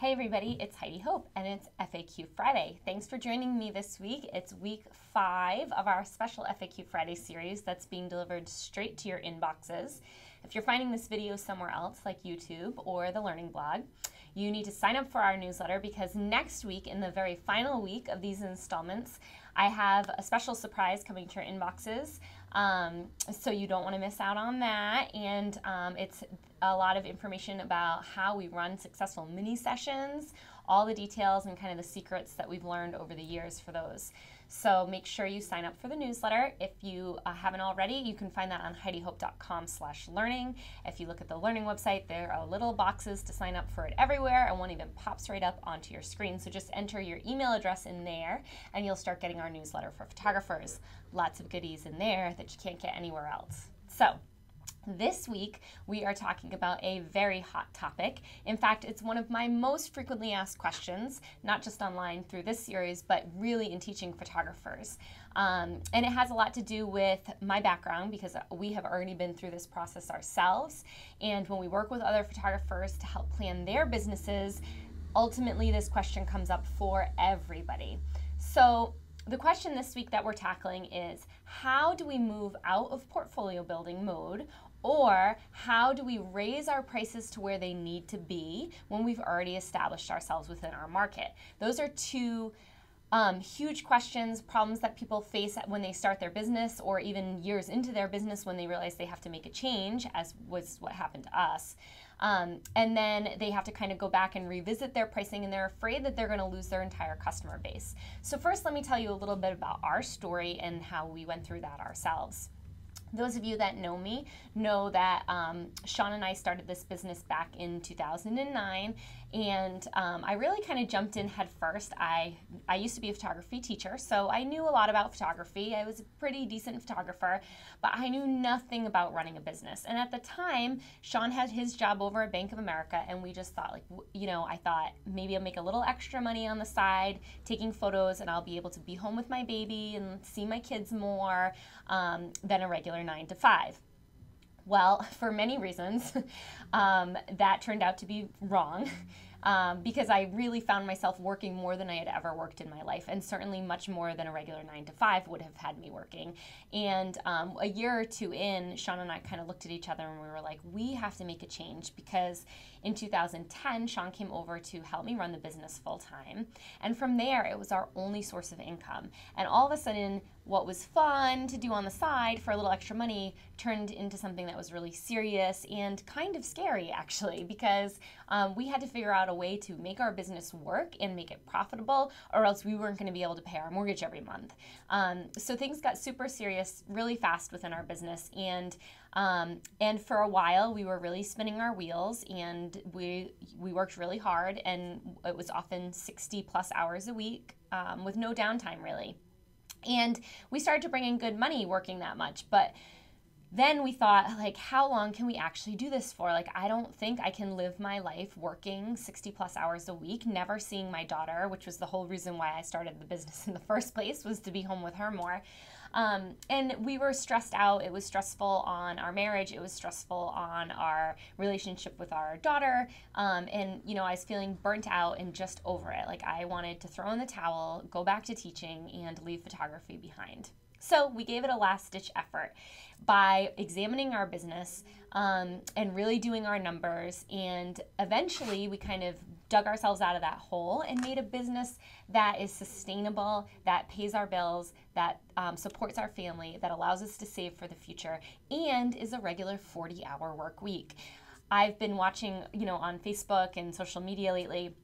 Hey everybody, it's Heidi Hope and it's FAQ Friday. Thanks for joining me this week. It's week 5 of our special FAQ Friday series that's being delivered straight to your inboxes. If you're finding this video somewhere else like YouTube or the Learning Blog, you need to sign up for our newsletter because next week, in the very final week of these installments, I have a special surprise coming to your inboxes. So you don't want to miss out on that. And it's a lot of information about how we run successful mini sessions, all the details and kind of the secrets that we've learned over the years for those. So make sure you sign up for the newsletter. If you haven't already, you can find that on HeidiHope.com/learning. If you look at the learning website, there are little boxes to sign up for it everywhere, and one even pops right up onto your screen. So just enter your email address in there, and you'll start getting our newsletter for photographers. Lots of goodies in there that you can't get anywhere else. So this week, we are talking about a very hot topic. In fact, it's one of my most frequently asked questions, not just online through this series, but really in teaching photographers. And it has a lot to do with my background because we have already been through this process ourselves. And when we work with other photographers to help plan their businesses, ultimately this question comes up for everybody. So the question this week that we're tackling is, how do we move out of portfolio building mode, or how do we raise our prices to where they need to be when we've already established ourselves within our market? Those are two huge questions, problems that people face when they start their business, or even years into their business when they realize they have to make a change, as was what happened to us. And then they have to kind of go back and revisit their pricing, and they're afraid that they're going to lose their entire customer base. So first, let me tell you a little bit about our story and how we went through that ourselves. Those of you that know me know that Sean and I started this business back in 2009, and I really kind of jumped in head first. I used to be a photography teacher, so I knew a lot about photography. I was a pretty decent photographer, but I knew nothing about running a business. And at the time, Sean had his job over at Bank of America, and we just thought, I thought maybe I'll make a little extra money on the side taking photos, and I'll be able to be home with my baby and see my kids more than a regular 9 to 5. Well, for many reasons, that turned out to be wrong. Because I really found myself working more than I had ever worked in my life, and certainly much more than a regular 9 to 5 would have had me working. And a year or two in, Sean and I kind of looked at each other and we were like, we have to make a change, because in 2010, Sean came over to help me run the business full time. And from there, it was our only source of income. And all of a sudden, what was fun to do on the side for a little extra money turned into something that was really serious and kind of scary, actually, because we had to figure out a way to make our business work and make it profitable, or else we weren't going to be able to pay our mortgage every month. So things got super serious really fast within our business, and for a while we were really spinning our wheels, and we worked really hard, and it was often 60 plus hours a week with no downtime really. And we started to bring in good money working that much, but then we thought, like, how long can we actually do this for? Like, I don't think I can live my life working 60 plus hours a week, never seeing my daughter, which was the whole reason why I started the business in the first place, was to be home with her more. And we were stressed out. It was stressful on our marriage. It was stressful on our relationship with our daughter. And, I was feeling burnt out and just over it. Like, I wanted to throw in the towel, go back to teaching, and leave photography behind. So we gave it a last-ditch effort by examining our business and really doing our numbers. And eventually, we kind of dug ourselves out of that hole and made a business that is sustainable, that pays our bills, that supports our family, that allows us to save for the future, and is a regular 40-hour work week. I've been watching, on Facebook and social media lately,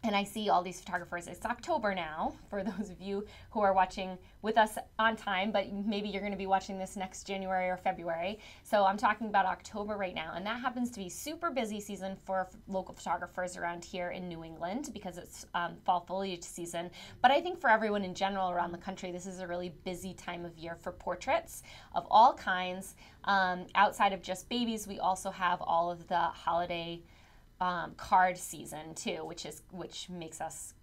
and I see all these photographers. It's October now, for those of you who are watching with us on time, but maybe you're going to be watching this next January or February. So I'm talking about October right now, and that happens to be super busy season for local photographers around here in New England because it's fall foliage season. But I think for everyone in general around the country, this is a really busy time of year for portraits of all kinds. Outside of just babies, we also have all of the holiday card season too, which makes us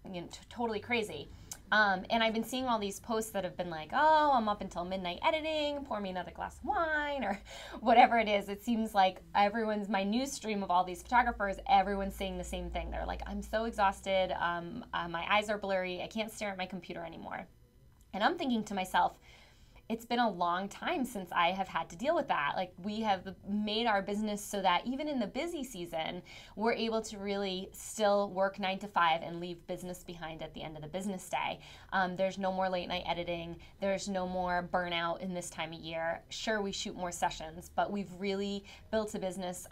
totally crazy. And I've been seeing all these posts that have been like, oh, I'm up until midnight editing, pour me another glass of wine, or whatever it is. It seems like my news stream of all these photographers, everyone's saying the same thing. They're like, I'm so exhausted, my eyes are blurry, I can't stare at my computer anymore. And I'm thinking to myself, it's been a long time since I have had to deal with that. Like, we have made our business so that even in the busy season, we're able to really still work 9 to 5 and leave business behind at the end of the business day. There's no more late night editing. There's no more burnout in this time of year. Sure, we shoot more sessions, but we've really built a business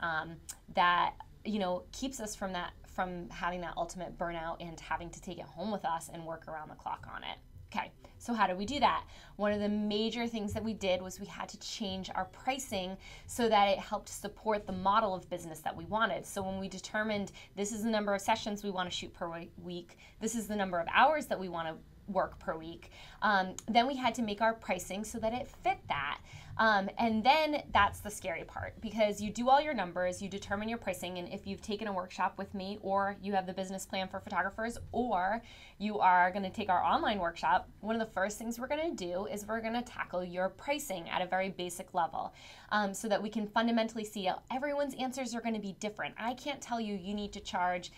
that, you know, keeps us from having that ultimate burnout and having to take it home with us and work around the clock on it. Okay, so how do we do that? One of the major things that we did was we had to change our pricing so that it helped support the model of business that we wanted. So when we determined this is the number of sessions we want to shoot per week, this is the number of hours that we want to work per week, then we had to make our pricing so that it fit that. And then that's the scary part, because you do all your numbers, you determine your pricing, and if you've taken a workshop with me, or you have the business plan for photographers, or you are going to take our online workshop, one of the first things we're going to do is we're going to tackle your pricing at a very basic level, so that we can fundamentally see how everyone's answers are going to be different. I can't tell you need to charge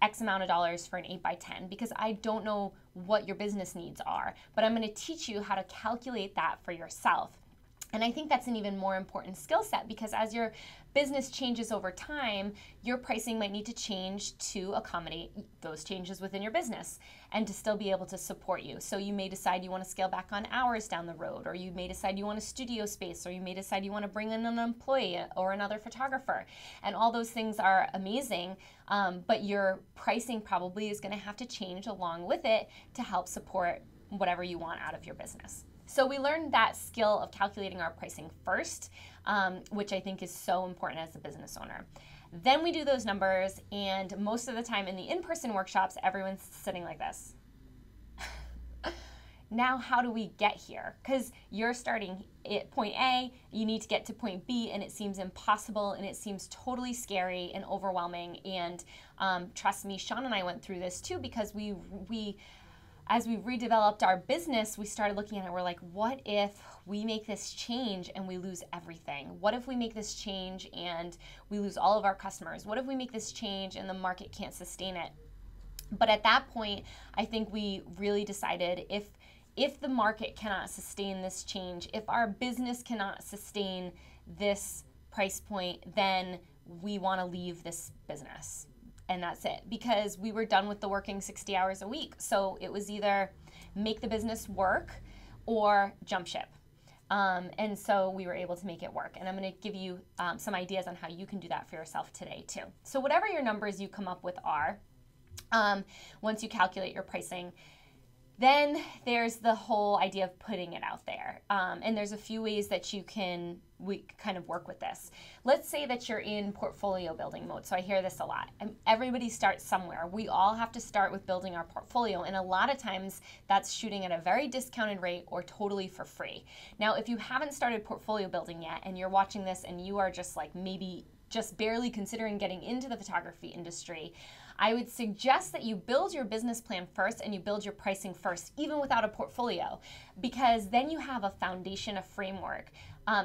X amount of dollars for an 8x10 because I don't know what your business needs are, but I'm going to teach you how to calculate that for yourself. And I think that's an even more important skill set, because as your business changes over time, your pricing might need to change to accommodate those changes within your business and to still be able to support you. So you may decide you want to scale back on hours down the road, or you may decide you want a studio space, or you may decide you want to bring in an employee or another photographer. And all those things are amazing, but your pricing probably is going to have to change along with it to help support whatever you want out of your business. So we learned that skill of calculating our pricing first, which I think is so important as a business owner. Then we do those numbers, and most of the time in the in-person workshops, everyone's sitting like this. Now, how do we get here? Because you're starting at point A, you need to get to point B, and it seems impossible, and it seems totally scary and overwhelming. And trust me, Sean and I went through this too, because as we redeveloped our business, we started looking at it. We're like, what if we make this change and we lose everything? What if we make this change and we lose all of our customers? What if we make this change and the market can't sustain it? But at that point, I think we really decided if the market cannot sustain this change, if our business cannot sustain this price point, then we want to leave this business. And that's it, because we were done with the working 60 hours a week. So it was either make the business work or jump ship. And so we were able to make it work. And I'm going to give you some ideas on how you can do that for yourself today too. So whatever your numbers you come up with are, once you calculate your pricing, then there's the whole idea of putting it out there. And there's a few ways that we kind of work with this. Let's say that you're in portfolio building mode. So I hear this a lot. Everybody starts somewhere. We all have to start with building our portfolio. And a lot of times that's shooting at a very discounted rate or totally for free. Now, if you haven't started portfolio building yet and you're watching this and you are just like maybe just barely considering getting into the photography industry, I would suggest that you build your business plan first and you build your pricing first, even without a portfolio, because then you have a foundation, a framework,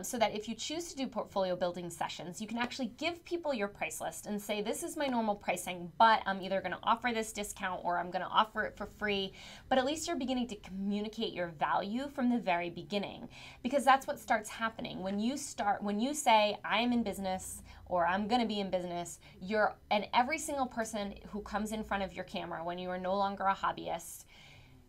so that if you choose to do portfolio building sessions, you can actually give people your price list and say, this is my normal pricing, but I'm either going to offer this discount or I'm going to offer it for free. But at least you're beginning to communicate your value from the very beginning, because that's what starts happening. When you say, I am in business, or I'm going to be in business, and every single person who comes in front of your camera, when you are no longer a hobbyist,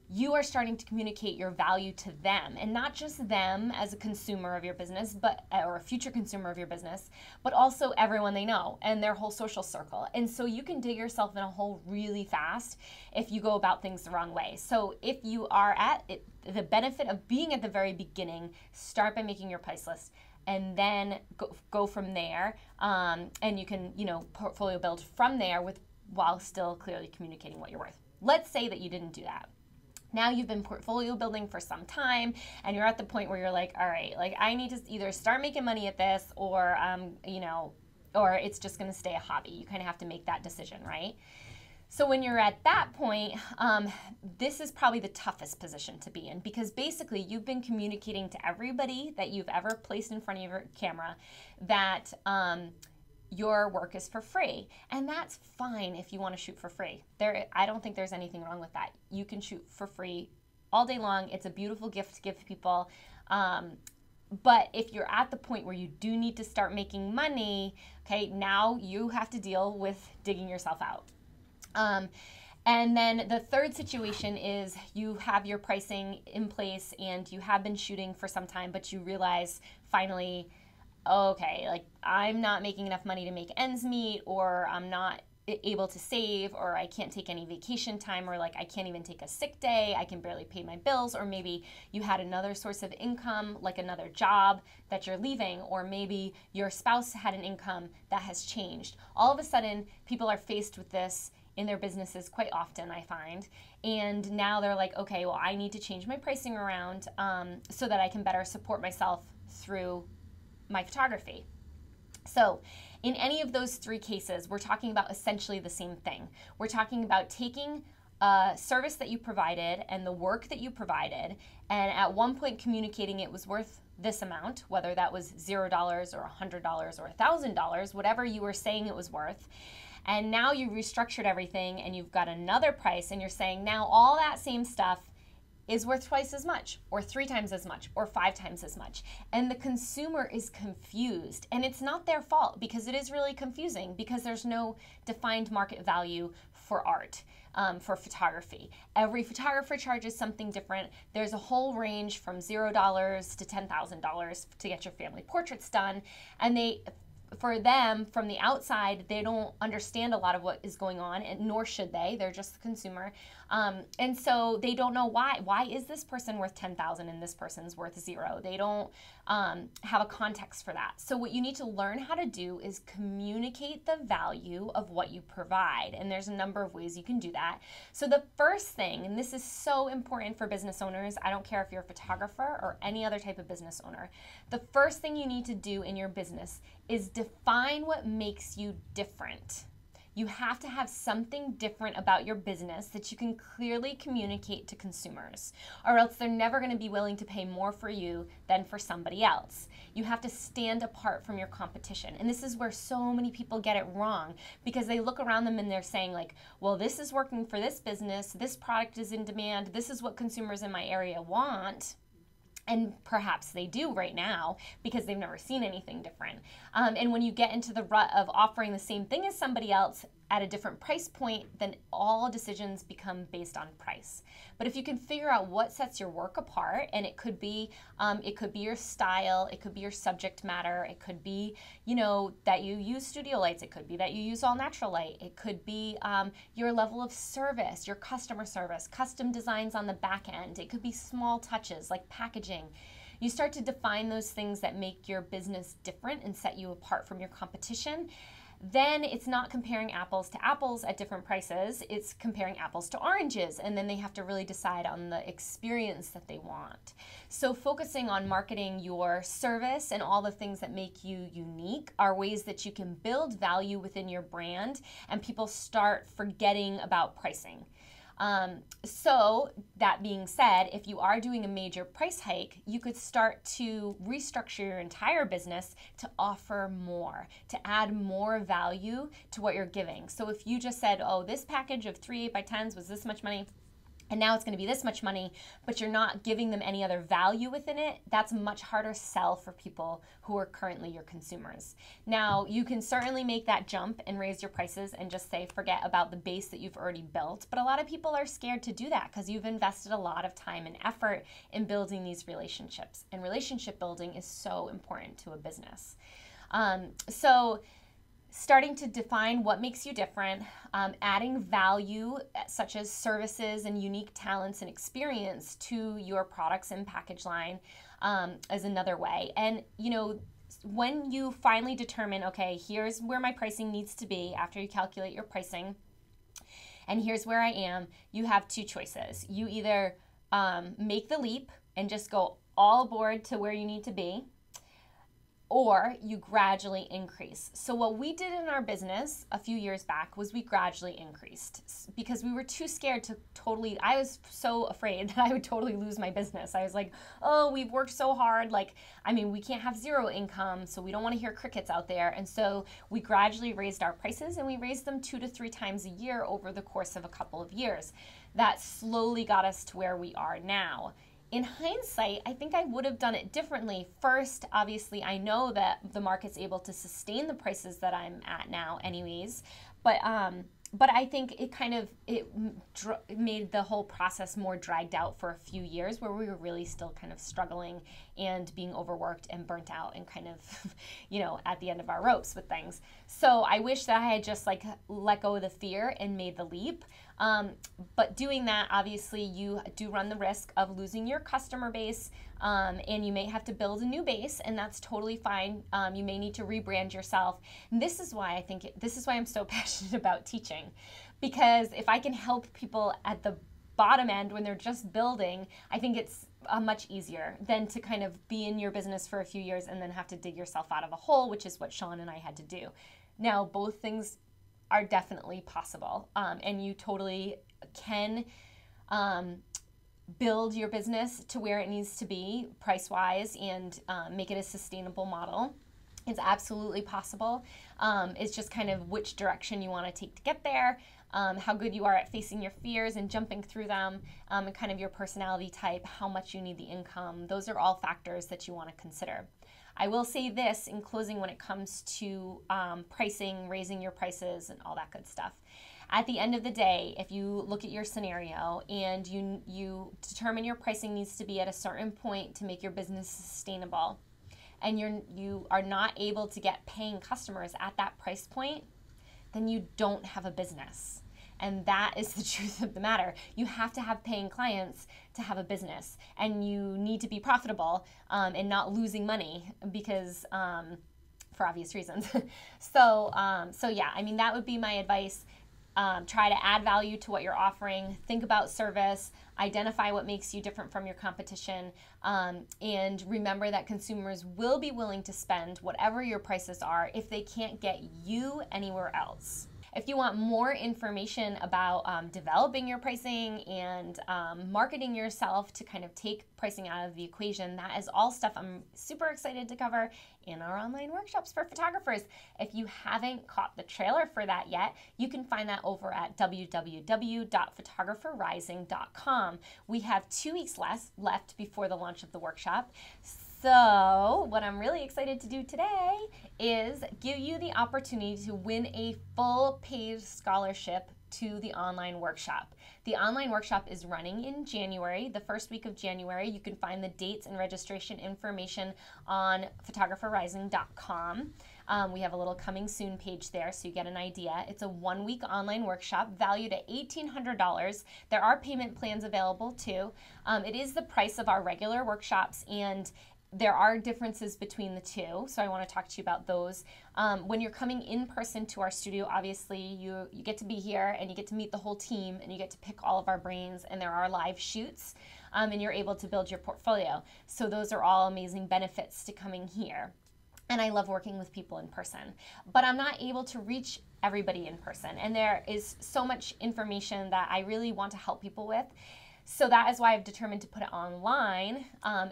you are starting to communicate your value to them, and not just them as a consumer of your business, or a future consumer of your business, but also everyone they know and their whole social circle. And so you can dig yourself in a hole really fast if you go about things the wrong way. So if you are at it, the benefit of being at the very beginning, start by making your price list, and then go from there, and you can, portfolio build from there while still clearly communicating what you're worth. Let's say that you didn't do that. Now you've been portfolio building for some time, and you're at the point where you're like, all right, like I need to either start making money at this, or or it's just going to stay a hobby. You kind of have to make that decision, right? So when you're at that point, this is probably the toughest position to be in, because basically you've been communicating to everybody that you've ever placed in front of your camera that your work is for free. And that's fine if you want to shoot for free. I don't think there's anything wrong with that. You can shoot for free all day long. It's a beautiful gift to give people. But if you're at the point where you do need to start making money, okay, now you have to deal with digging yourself out. And then the third situation is you have your pricing in place and you have been shooting for some time, but you realize finally, okay, like I'm not making enough money to make ends meet, or I'm not able to save, or I can't take any vacation time, or like I can't even take a sick day, I can barely pay my bills, or maybe you had another source of income, like another job that you're leaving, or maybe your spouse had an income that has changed. All of a sudden, people are faced with this in their businesses quite often, I find. And now they're like, okay, well, I need to change my pricing around so that I can better support myself through my photography. So in any of those three cases, we're talking about essentially the same thing. We're talking about taking a service that you provided and the work that you provided, and at one point communicating it was worth this amount, whether that was $0 or $100 or $1,000, whatever you were saying it was worth. And now you restructured everything and you've got another price, and you're saying now all that same stuff is worth twice as much, or 3 times as much, or 5 times as much. And the consumer is confused. And it's not their fault, because it is really confusing, because there's no defined market value for art, for photography. Every photographer charges something different. There's a whole range from $0 to $10,000 to get your family portraits done. And for them, from the outside, they don't understand a lot of what is going on, and nor should they. They're just the consumer. And so they don't know why. Why is this person worth $10,000 and this person's worth 0? They don't have a context for that. So what you need to learn how to do is communicate the value of what you provide. And there's a number of ways you can do that. So the first thing, and this is so important for business owners, I don't care if you're a photographer or any other type of business owner, the first thing you need to do in your business is define what makes you different. You have to have something different about your business that you can clearly communicate to consumers, or else they're never going to be willing to pay more for you than for somebody else. You have to stand apart from your competition. And this is where so many people get it wrong, because they look around them and they're saying like, well, this is working for this business, this product is in demand, this is what consumers in my area want. And perhaps they do right now because they've never seen anything different. And when you get into the rut of offering the same thing as somebody else at a different price point, then all decisions become based on price. But if you can figure out what sets your work apart, and it could be your style, it could be your subject matter, it could be, you know, that you use studio lights, it could be that you use all natural light, it could be your level of service, your customer service, custom designs on the back end, it could be small touches like packaging. You start to define those things that make your business different and set you apart from your competition. Then it's not comparing apples to apples at different prices, it's comparing apples to oranges, and then they have to really decide on the experience that they want. So focusing on marketing your service and all the things that make you unique are ways that you can build value within your brand, and people start forgetting about pricing. So that being said, if you are doing a major price hike, you could start to restructure your entire business to offer more, to add more value to what you're giving. So if you just said, oh, this package of 3 8x10s was this much money, and now it's going to be this much money, but you're not giving them any other value within it, that's a much harder sell for people who are currently your consumers. Now, you can certainly make that jump and raise your prices and just say, forget about the base that you've already built, but a lot of people are scared to do that because you've invested a lot of time and effort in building these relationships, and relationship building is so important to a business. Starting to define what makes you different, adding value such as services and unique talents and experience to your products and package line is another way. And you know, when you finally determine, okay, here's where my pricing needs to be after you calculate your pricing, and here's where I am, you have 2 choices. You either make the leap and just go all aboard to where you need to be, or you gradually increase. So what we did in our business a few years back was we gradually increased because we were too scared to totally, I was so afraid that I would totally lose my business. I was like, oh, we've worked so hard. Like, I mean, we can't have zero income, so we don't want to hear crickets out there. And so we gradually raised our prices, and we raised them 2 to 3 times a year over the course of a couple of years. That slowly got us to where we are now. In hindsight, I think I would have done it differently. First, obviously, I know that the market's able to sustain the prices that I'm at now anyways, but I think it made the whole process more dragged out for a few years where we were really still kind of struggling and being overworked and burnt out and kind of, at the end of our ropes with things. So I wish that I had just like let go of the fear and made the leap. But doing that, obviously, you do run the risk of losing your customer base, and you may have to build a new base, and that's totally fine. You may need to rebrand yourself. And this is why I'm so passionate about teaching, because if I can help people at the bottom end when they're just building, I think it's much easier than to kind of be in your business for a few years and then have to dig yourself out of a hole, which is what Sean and I had to do. Now, both things are definitely possible, and you totally can build your business to where it needs to be price-wise and make it a sustainable model. It's absolutely possible. It's just kind of which direction you want to take to get there, how good you are at facing your fears and jumping through them, and kind of your personality type, how much you need the income. Those are all factors that you want to consider. I will say this in closing when it comes to pricing, raising your prices, and all that good stuff. At the end of the day, if you look at your scenario and you determine your pricing needs to be at a certain point to make your business sustainable, and you are not able to get paying customers at that price point, then you don't have a business. And that is the truth of the matter. You have to have paying clients to have a business, and you need to be profitable and not losing money because for obvious reasons. So yeah, I mean, that would be my advice. Try to add value to what you're offering. Think about service. Identify what makes you different from your competition. And remember that consumers will be willing to spend whatever your prices are if they can't get you anywhere else. If you want more information about developing your pricing and marketing yourself to kind of take pricing out of the equation, that is all stuff I'm super excited to cover in our online workshops for photographers. If you haven't caught the trailer for that yet, you can find that over at www.photographerrising.com. We have 2 weeks left before the launch of the workshop. So what I'm really excited to do today is give you the opportunity to win a full paid scholarship to the online workshop. The online workshop is running in January, the first week of January. You can find the dates and registration information on photographerrising.com. We have a little coming soon page there so you get an idea. It's a 1-week online workshop valued at $1,800. There are payment plans available too. It is the price of our regular workshops, and there are differences between the two, so I want to talk to you about those. When you're coming in person to our studio, obviously you get to be here and you get to meet the whole team and you get to pick all of our brains, and there are live shoots, and you're able to build your portfolio. So those are all amazing benefits to coming here. And I love working with people in person, but I'm not able to reach everybody in person, and there is so much information that I really want to help people with. So that is why I've determined to put it online.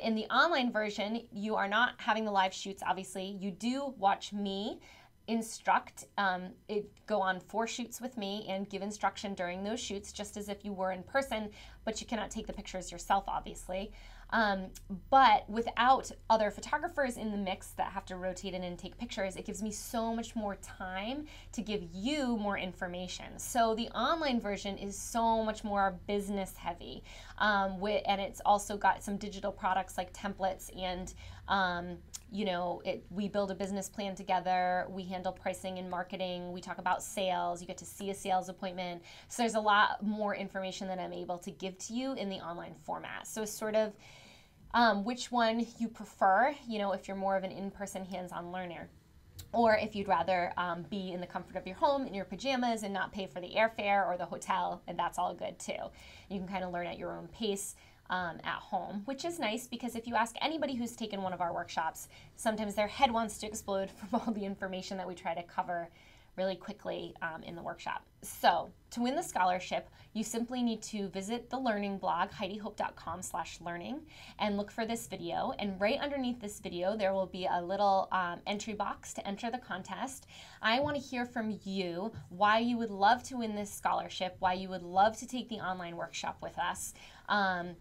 In the online version, you are not having the live shoots, obviously. You do watch me instruct, go on 4 shoots with me and give instruction during those shoots, just as if you were in person, but you cannot take the pictures yourself, obviously. But without other photographers in the mix that have to rotate in and take pictures, it gives me so much more time to give you more information. So the online version is so much more business heavy, and it's also got some digital products like templates, and we build a business plan together, we handle pricing and marketing, we talk about sales, you get to see a sales appointment. So there's a lot more information that I'm able to give to you in the online format. So it's sort of which one you prefer, if you're more of an in-person hands-on learner, or if you'd rather be in the comfort of your home in your pajamas and not pay for the airfare or the hotel, and that's all good too. You can kind of learn at your own pace. at home, which is nice because if you ask anybody who's taken one of our workshops, sometimes their head wants to explode from all the information that we try to cover really quickly in the workshop. So to win the scholarship, you simply need to visit the learning blog, HeidiHope.com/learning, and look for this video. And right underneath this video, there will be a little entry box to enter the contest. I want to hear from you why you would love to win this scholarship, why you would love to take the online workshop with us, and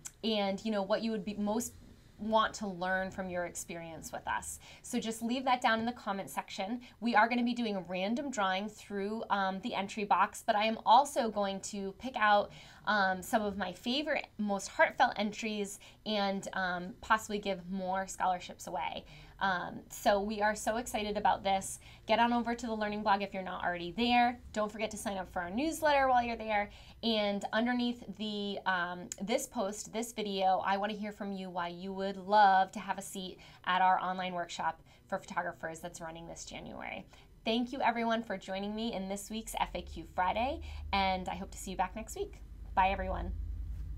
what you would be most want to learn from your experience with us. So just leave that down in the comment section. We are going to be doing a random drawing through the entry box, but I am also going to pick out some of my favorite, most heartfelt entries and possibly give more scholarships away. So we are so excited about this. Get on over to the learning blog if you're not already there. Don't forget to sign up for our newsletter while you're there. And underneath the this post, this video, I want to hear from you why you would love to have a seat at our online workshop for photographers that's running this January. Thank you everyone for joining me in this week's FAQ Friday, and I hope to see you back next week. Bye everyone.